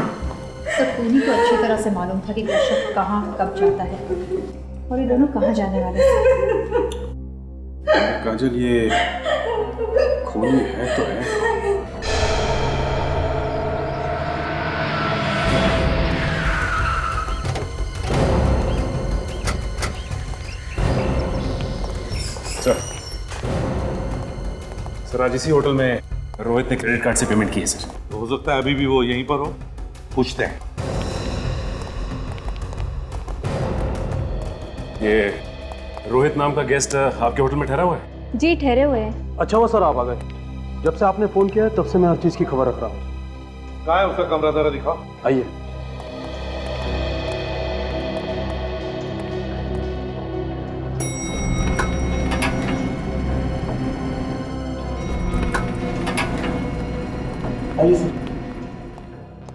सकुनी को अच्छी तरह से मालूम था कि कश्यप कहाँ कब जाता है और ये दोनों कहाँ जाने वाले थे। काजल, ये खूनी है तो है। सर, आज इसी होटल में रोहित ने क्रेडिट कार्ड से पेमेंट की है सर। तो हो सकता है अभी भी वो यहीं पर हो, पूछते हैं। ये रोहित नाम का गेस्ट आपके होटल में ठहरा हुआ है? जी ठहरे हुए हैं। अच्छा हुआ सर आप आ गए। जब से आपने फोन किया है तब से मैं हर चीज की खबर रख रहा हूँ। कहाँ है उसका कमरा? जरा दिखाओ। आइए। आइए सर।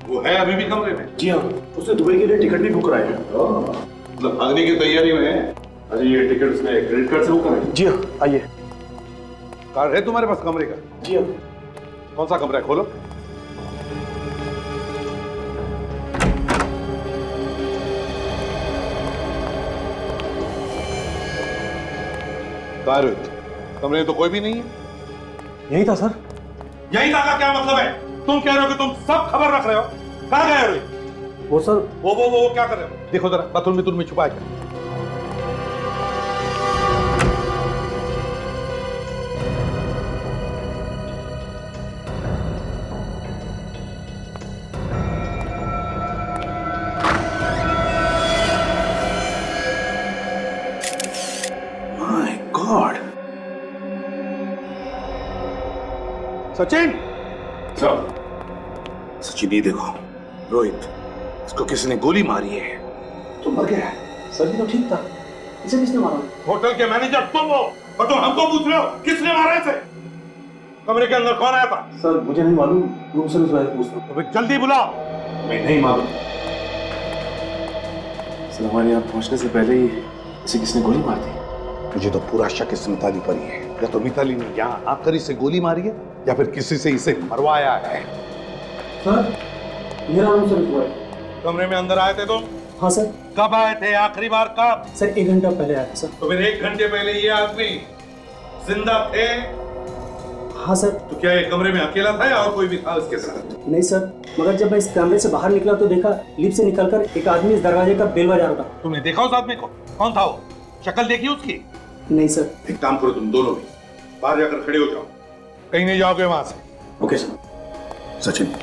वो है अभी भी कमरे में? जी हाँ, उसने दुबई के लिए टिकट भी बुक कराया है। मतलब भागने की तैयारी में है? अरे ये टिकट उसने क्रेडिट कार्ड से बुक कराई? जी हाँ, आइए। कार्ड है तुम्हारे पास कमरे का? जी हाँ। कौन सा कमरा है? खोलो। रोहित, कमरे में तो कोई भी नहीं है। यही था सर। यही था का क्या मतलब है? तुम कह रहे हो कि तुम सब खबर रख रहे हो। कहाँ गए रोहित? वो सर वो क्या कर रहे हो? देखो जरा बाथरूम में छुपा के। My God. सचिन, सचिन ये देखो, रोहित, इसको किसी ने गोली मारी है, तो मर गया है। सर ये तो ठीक था, इसे किसने मारा? होटल के मैनेजर तुम हो और तुम हमको पूछ रहे हो किसने मारा इसे? कमरे के अंदर कौन आया था? सर मुझे नहीं मालूम, रूम सर्विस वाले पूछ रहा हूं। तो फिर जल्दी बुलाओ। मैं नहीं मालूम। सर हमारे यहाँ पहुंचने से पहले ही इसे किसने गोली मार दी। मुझे तो पूरा शक इस मिताली पर ही है। या तो मिताली ने यहाँ आकर इसे गोली मारी है या फिर किसी से इसे मरवाया है। सर मेरा रूम सर्विस हुआ है। कमरे में अंदर आए थे तुम? हाँ सर। कब आए थे आखिरी बार? कब? सर 1 घंटा पहले आया था सर। तो फिर 1 घंटे पहले ये आदमी जिंदा थे? हाँ सर। तो क्या ये कमरे में अकेला था या और कोई भी था उसके साथ? नहीं सर, मगर जब मैं इस कमरे से बाहर निकला तो देखा लिफ्ट से निकलकर एक आदमी इस दरवाजे का बेल बजा रहा था। तुमने देखा उस आदमी को? कौन था वो? शक्ल देखी उसकी? नहीं सर। एक काम करो तुम दोनों भी बाहर जाकर खड़े हो जाओ, कहीं नहीं जाओगे वहां से। Okay sir. सचिन,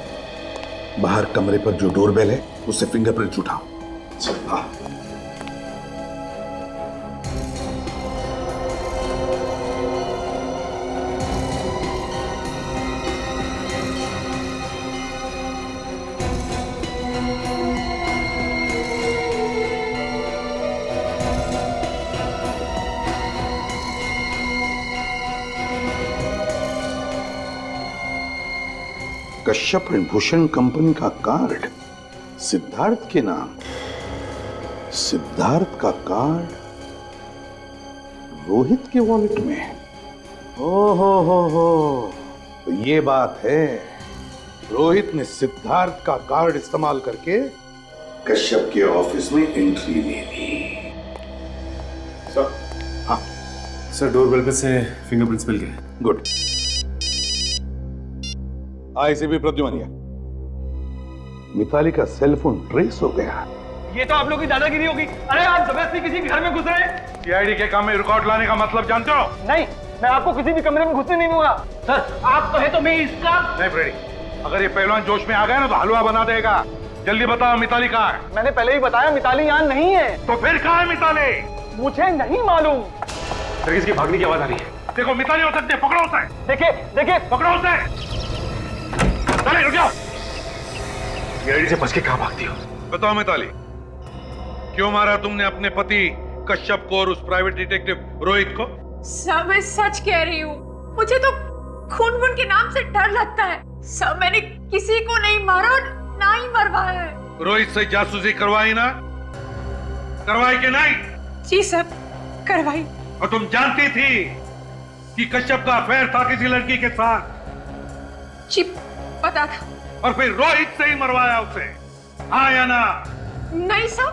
बाहर कमरे पर जो डोरबेल है उससे फिंगरप्रिंट उठाओ। हाँ। कश्यप एंड भूषण कंपनी का कार्ड सिद्धार्थ के नाम। सिद्धार्थ का कार्ड रोहित के वॉलेट में। हो तो ये बात है, रोहित ने सिद्धार्थ का कार्ड इस्तेमाल करके कश्यप के ऑफिस में एंट्री ले ली। सर, हाँ सर, डोरबेल पे से फिंगरप्रिंट्स मिल गए। गुड। आईसीबी प्रद्युमनिया, मिताली का सेल फोन ट्रेस हो गया। ये तो आप लोगों की दादागिरी होगी। अरे आप जबरदस्ती किसी के घर में घुस रहे हैं। सीआईडी के काम में रिकॉर्ड लाने का मतलब जानते हो? नहीं, मैं आपको किसी भी कमरे में घुसने नहीं दूंगा। सर आप तो है तो मैं इसका। नहीं फ्रेडी, अगर ये पहलवान जोश में आ गया ना तो हलवा बना देगा। जल्दी बताओ मिताली कहाँ है? मैंने पहले ही बताया मिताली यहाँ नहीं है। तो फिर कहाँ है मिताली? मुझे नहीं मालूम। सर किसकी भागने की आवाज आ रही है। देखो मिताली हो सकती है, पकड़ो उसे। देखिए पकड़ो उसे। चले रुक जाओ। सीआईडी से बच के कहाँ भागती हो? बताओ मिताली, क्यों मारा तुमने अपने पति कश्यप को और उस प्राइवेट डिटेक्टिव रोहित को? सर मैं सच कह रही हूँ, मुझे तो खून के नाम से डर लगता है। सर मैंने किसी को नहीं मारा और ना ही मरवाया है। रोहित से जासूसी करवाई ना? करवाई कि नहीं? जी सर, करवाई। और तुम जानती थी कि कश्यप का अफेयर था किसी लड़की के साथ? जी पता था। और फिर रोहित से ही मरवाया उसे, हाँ या ना? नहीं सर,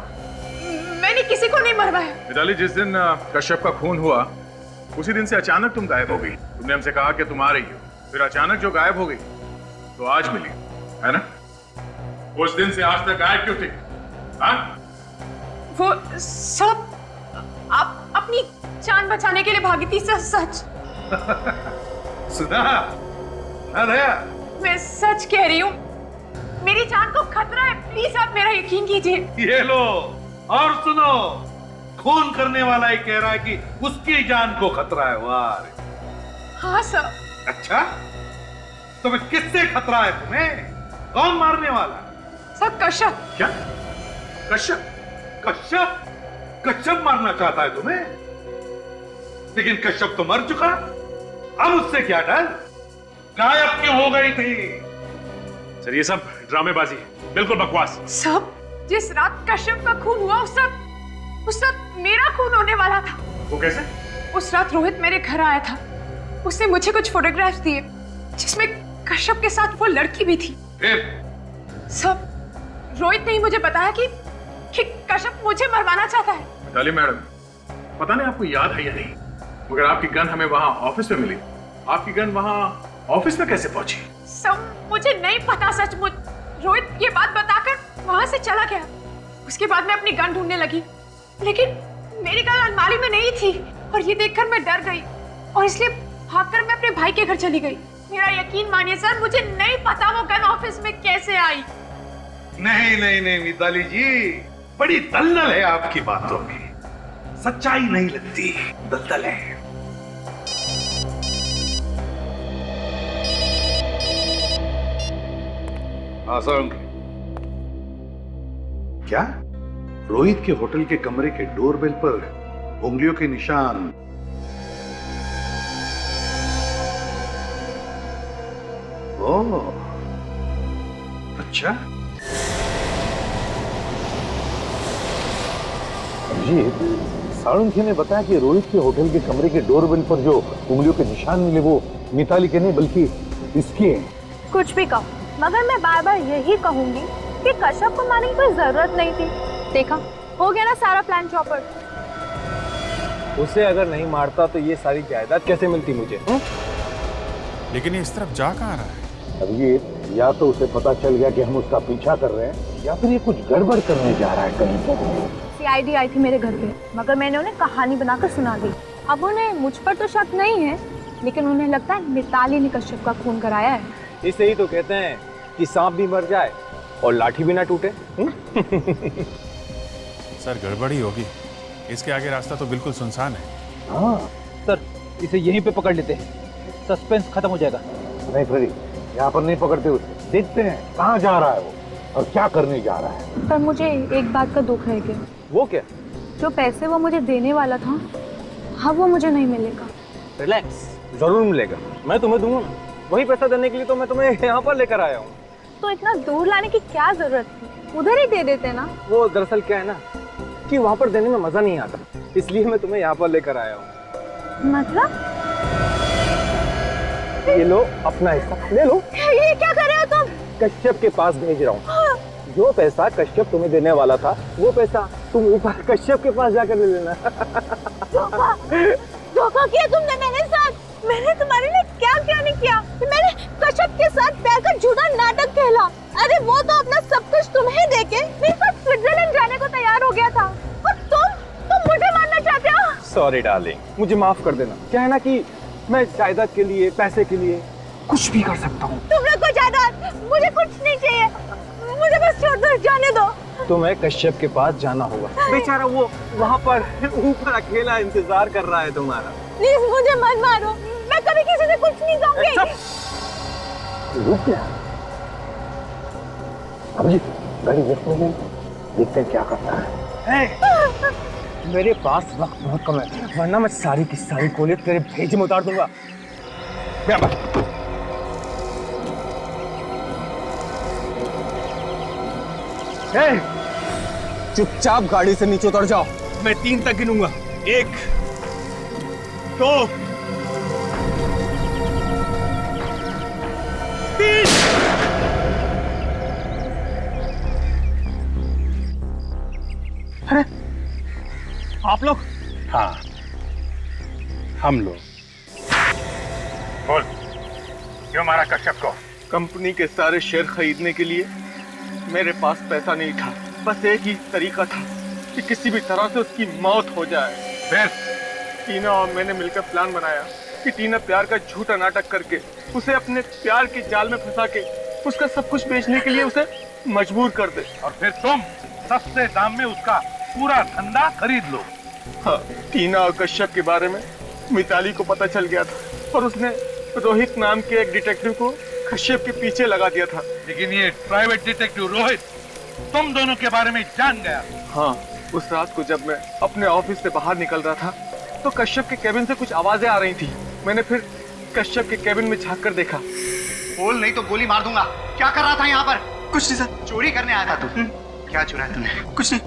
मैंने किसी को नहीं मरवाया। मिताली, जिस दिन कश्यप का खून हुआ उसी दिन से अचानक तुम गायब हो गई। तुमने हमसे कहा कि तुम आ रही हो, फिर अचानक जो गायब हो गई तो आज मिली, है ना? उस दिन से आज तक गायब क्यों थी? हाँ? वो सब आप अपनी जान बचाने के लिए भागी थी सर, सच। सुना? दया, मैं सच कह रही हूँ, मेरी जान को खतरा है, प्लीज आप मेरा यकीन कीजिए। ये लो और सुनो, खून करने वाला ही कह रहा है कि उसकी जान को खतरा है। वाह। हाँ सर। अच्छा, तो फिर किससे खतरा है तुम्हें? कौन मारने वाला? सर कश्यप। क्या? कश्यप? कश्यप? कश्यप मारना चाहता है तुम्हें? लेकिन कश्यप तो मर चुका, अब उससे क्या डर? गायब क्यों हो गई थी? सर ये सब ड्रामेबाजी है, बिल्कुल बकवास। सब जिस रात कश्यप का खून हुआ उस रात मेरा खून होने वाला था। वो कैसे? उस रात रोहित मेरे घर आया था, उसने मुझे कुछ फोटोग्राफ्स दिए जिसमें कश्यप के साथ वो लड़की भी थी। फिर? सब रोहित ने ही मुझे बताया कि कश्यप मुझे मरवाना चाहता है। मिताली मैडम, पता नहीं आपको याद है या नहीं, मगर आपकी गन हमें वहां ऑफिस में मिली। आपकी गन वहां ऑफिस में कैसे पहुंची? सब मुझे नहीं पता, सचमुच रोहित ये बात बताकर वहां से चला गया। उसके बाद मैं अपनी गन ढूंढने लगी, लेकिन मेरी गन अलमारी में नहीं थी और ये देखकर मैं डर गई और इसलिए भागकर मैं अपने भाई के घर चली गई। मेरा यकीन मानिए सर, मुझे नहीं पता वो गन ऑफिस में कैसे आई। नहीं नहीं नहीं मिताली जी, बड़ी दलदल है आपकी बातों में, सच्चाई नहीं लगती, दलदल है। हाँ सर, क्या रोहित के होटल के कमरे के डोरबेल पर उंगलियों के निशान? ओह, अच्छा। जी, साळुंखे ने बताया कि रोहित के होटल के कमरे के डोरबेल पर जो उंगलियों के निशान मिले वो मिताली के नहीं बल्कि इसके हैं। कुछ भी कहो, मगर मैं बार बार यही कहूंगी कि कश्यप को मारने की कोई जरूरत नहीं थी। देखा, हो गया ना सारा प्लान चौपट। उसे अगर नहीं मारता तो ये सारी जायदाद कैसे मिलती मुझे? लेकिन ये इस तरफ जा कहाँ रहा है? अब ये या तो उसे पता चल गया कि हम उसका पीछा कर रहे हैं या फिर ये कुछ गड़बड़ करने जा रहा है कहीं पर। सीआईडी आई थी मेरे घर पे, मगर मैंने उन्हें कहानी बनाकर सुना दी। अब उन्हें मुझ पर तो शक नहीं है, लेकिन उन्हें लगता है मिताली ने कश्यप का खून कराया है। इसे ही तो कहते हैं कि सांप भी मर जाए और लाठी भी ना टूटे। सर गड़बड़ी होगी, इसके आगे रास्ता तो बिल्कुल सुनसान है। हाँ सर, इसे यहीं पे पकड़ लेते हैं, सस्पेंस खत्म हो जाएगा। नहीं फ्रेडी, यहाँ पर नहीं पकड़ते उसे, देखते हैं कहाँ जा रहा है वो और क्या करने जा रहा है। पर मुझे एक बात का दुख है कि वो क्या? जो पैसे वो मुझे देने वाला था, हाँ वो मुझे नहीं मिलेगा। रिलैक्स, जरूर मिलेगा, मैं तुम्हें दूंगा ना। वही पैसा देने के लिए तो मैं तुम्हें यहाँ पर लेकर आया हूँ। तो इतना दूर लाने की क्या जरूरत थी, उधर ही दे देते ना। वो दरअसल क्या है ना कि वहाँ पर देने में मजा नहीं आता, इसलिए मैं तुम्हें यहाँ पर लेकर आया हूँ। मतलब? ये लो अपना हिस्सा, ले लो। ये क्या कर रहे हो तुम? कश्यप के पास भेज रहा हूँ। जो पैसा कश्यप तुम्हें देने वाला था, वो पैसा तुम ऊपर कश्यप के पास जाकर ले लेना। धोखा किया तुमने मेरे साथ। मैंने तुम्हारे लिए क्या क्या नहीं किया। मैंने कश्यप के साथ प्यार का झूठा नाटक खेला। अरे वो तो अपना सब कुछ तुम्हें देके मेरे साथ स्विट्जरलैंड जाने को तैयार हो गया था, और तुम मुझे मारना चाहते हो। सॉरी डार्लिंग, मुझे माफ कर देना। क्या है ना कि मैं जायदाद के लिए, पैसे के लिए कुछ भी कर सकता हूँ। तुम लोग को जायदाद, मुझे कुछ नहीं चाहिए, मुझे बस छोड़ दो, जाने दो। तुम्हें कश्यप के पास जाना होगा। बेचारा वो वहाँ पर ऊपर अकेला इंतजार कर रहा है तुम्हारा। प्लीज मुझे मत मारो, मैं कभी किसी से कुछ नहीं कहूँगी। रुक जा, अब जी गाड़ी देखते हैं, देखते हैं क्या करता है। मेरे पास वक्त बहुत कम है, वरना मैं सारी की सारी गोली तेरे भेजे में उतार दूंगा। चुपचाप गाड़ी से नीचे उतर जाओ, मैं 3 तक गिनूंगा। 1 2 3। अरे आप लोग? हाँ, हम लोग। बोल, क्यों मारा कश्यप को? कंपनी के सारे शेयर खरीदने के लिए मेरे पास पैसा नहीं था। बस एक ही तरीका था कि किसी भी तरह से उसकी मौत हो जाए। फिर टीना और मैंने मिलकर प्लान बनाया कि टीना प्यार का झूठा नाटक करके उसे अपने प्यार के जाल में फंसा के उसका सब कुछ बेचने के लिए उसे मजबूर कर दे। और फिर तुम सस्ते दाम में उसका पूरा धंधा खरीद लो। हाँ, टीना और कश्यप के बारे में मिताली को पता चल गया था और उसने रोहित नाम के एक डिटेक्टिव को कश्यप के पीछे लगा दिया था। लेकिन ये प्राइवेट डिटेक्टिव रोहित तुम दोनों के बारे में जान गया। हाँ, उस रात को जब मैं अपने ऑफिस से बाहर निकल रहा था तो कश्यप के केबिन से कुछ आवाजें आ रही थी। मैंने फिर कश्यप के केबिन में झांक कर देखा। बोल नहीं तो गोली मार दूंगा। क्या कर रहा था यहाँ पर? कुछ नहीं सर। चोरी करने आया था तू? क्या चुराया तूने? कुछ नहीं।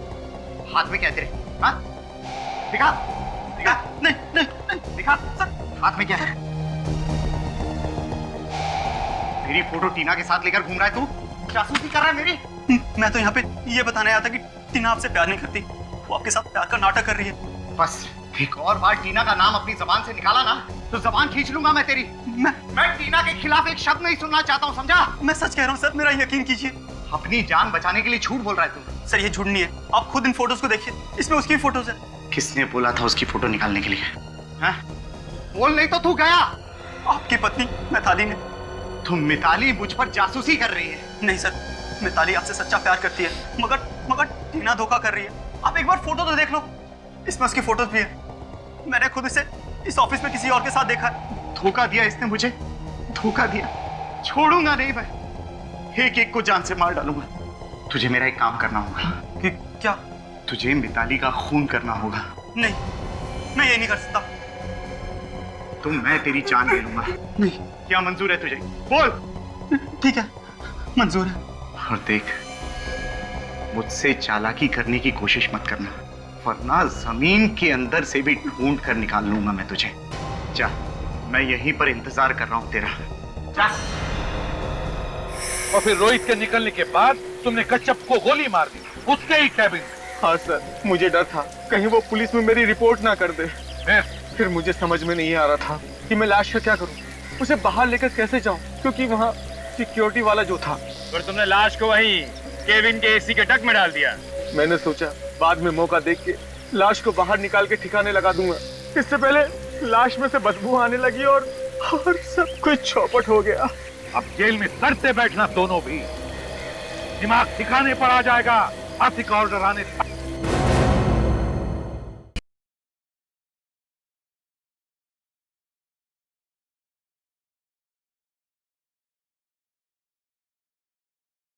हाथ में क्या तेरे? हाँ? दिखा, दिखा। नहीं, नहीं, नहीं, दिखा सर। हाथ में क्या है? मेरी फोटो टीना के साथ लेकर घूम रहा है तू? जासूसी कर रहा है मेरी? मैं तो यहाँ पे ये बताने आया था कि टीना आपसे प्यार नहीं करती, वो आपके साथ प्यार का नाटक कर रही है। बस एक और बार टीना का नाम अपनी जबान से निकाला ना तो जबान खींच लूंगा मैं तेरी। मैं टीना के खिलाफ एक शब्द नहीं सुनना चाहता हूँ, समझा? मैं सच कह रहा हूँ सर, मेरा यकीन कीजिए। अपनी जान बचाने के लिए झूठ बोल रहा है तू। सर ये झूठ नहीं है, आप खुद इन फोटोज को देखिए, इसमें उसकी फोटोज है। किसने बोला था उसकी फोटो निकालने के लिए? हैं? बोल नहीं तो तू गया। आपकी पत्नी मिताली ने। तुम मिताली मुझ पर जासूसी कर रही है? नहीं सर, मिताली आपसे सच्चा प्यार करती है, मगर टीना धोखा कर रही है। आप एक बार फोटो तो देख लो, इसमें उसकी फोटोज भी है। मैंने खुद इसे इस ऑफिस में किसी और के साथ देखा है। धोखा दिया इसने मुझे, धोखा दिया। छोड़ूंगा नहीं मैं, एक एक को जान से मार डालूंगा। तुझे मेरा एक काम करना होगा। कि क्या? तुझे मिताली का खून करना होगा। नहीं, मैं ये नहीं कर सकता। तो मैं तेरी जान ले लूंगा। नहीं। क्या मंजूर है तुझे? बोल। ठीक है, मंजूर है। और देख, मुझसे चालाकी करने की कोशिश मत करना, वरना जमीन के अंदर से भी ढूंढ कर निकाल लूंगा मैं तुझे। जा, मैं यहीं पर इंतजार कर रहा हूं तेरा। जा। और फिर रोहित के निकलने के बाद तुमने कश्यप को गोली मार दी उसके ही कैबिन। हाँ सर, मुझे डर था कहीं वो पुलिस में मेरी रिपोर्ट ना कर दे। फिर मुझे समझ में नहीं आ रहा था कि मैं लाश का क्या करूं, उसे बाहर लेकर कैसे जाऊं, क्योंकि वहाँ सिक्योरिटी वाला जो था। पर तुमने लाश को वहीं केबिन के एसी के डक में डाल दिया। मैंने सोचा बाद में मौका देख के लाश को बाहर निकाल के ठिकाने लगा दूंगा। इससे पहले लाश में से बदबू आने लगी और सब कुछ चौपट हो गया। अब जेल में सड़ते बैठना दोनों भी, दिमाग ठिकाने पर आ जाएगा आर्थिक ऑर्डर आने तक।